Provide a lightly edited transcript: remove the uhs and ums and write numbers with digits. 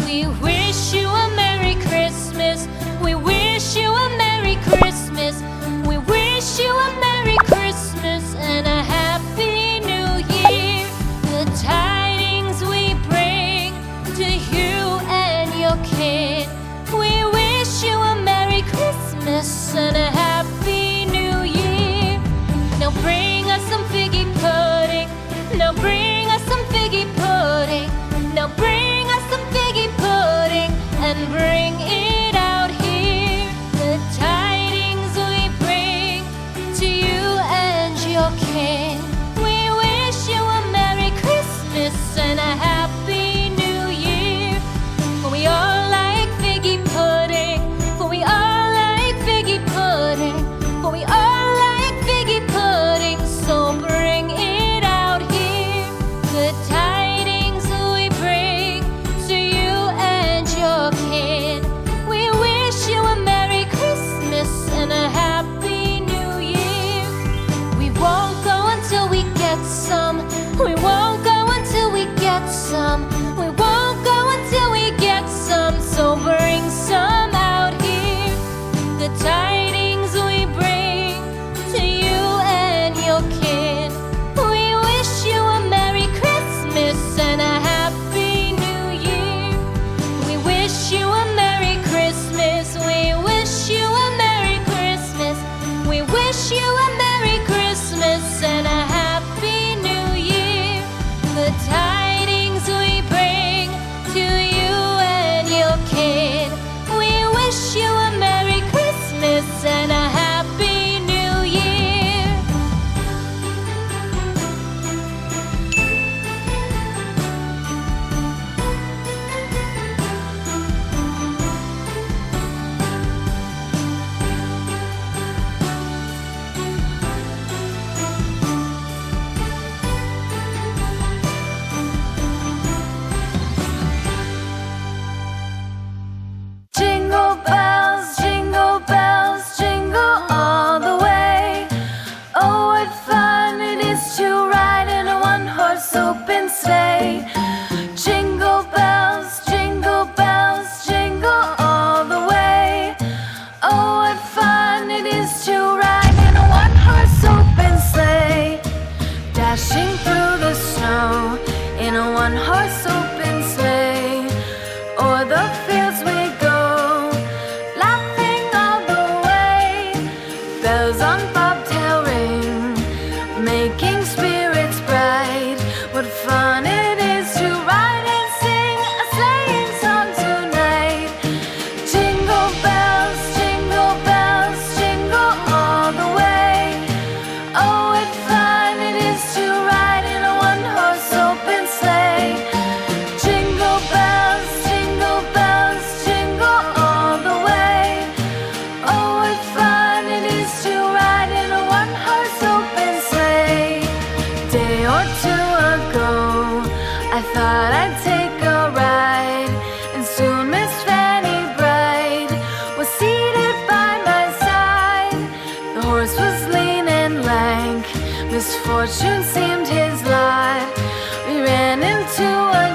We wish you a Merry Christmas. We wish you a Merry Christmas. We wish you a Merry Christmas and a Happy New Year. The tidings we bring to you and your kid. We wish you a Merry Christmas and a Happy New Year. Now bring us some figgy pudding. Now bring us some figgy pudding. Now bring us some figgy pudding and bring it out here. The tidings we bring to you and your kin. We wish you a Merry Christmas and a Happy New Year. For we all like figgy pudding. For we all like figgy pudding. For we all like figgy pudding. So bring it out here. The tidings we bring to you and your kid. We wish you a Merry Christmas and a Happy New Year. We won't go until we get some. We won't go until we get some. We won't go until we get some. So bring some out here. The tidings we bring to you and your kid. We wish you a Merry Christmas and a Happy New Year. We wish you a Merry Christmas. We wish you a Merry Christmas. We wish you a Merry Christmas and a Happy New Year. The tidings we bring to you and your kid. We wish you a Merry Christmas and a Happy New Year. Jingle bells, jingle all the way. Oh, what fun it is to ride in a one-horse open sleigh. Jingle bells, jingle all the way. Oh, what fun it is to ride in a one-horse open sleigh. Dashing through the snow in a one-horse open sleigh. O'er the fields we go, laughing all the way. Bells on bobtail ring, making spirits bright. What fun it is to ride and sing a sleighing song tonight. Jingle bells, jingle all the way. Oh, what fun it is to ride in a one-horse open sleigh. Jingle bells, jingle all the way. Oh, what fun it is to ride in a one-horse open sleigh. Day or two ago, I thought I'd take a ride, and soon Miss Fanny Bright was seated by my side. The horse was lean and lank, misfortune seemed his lot. We ran into a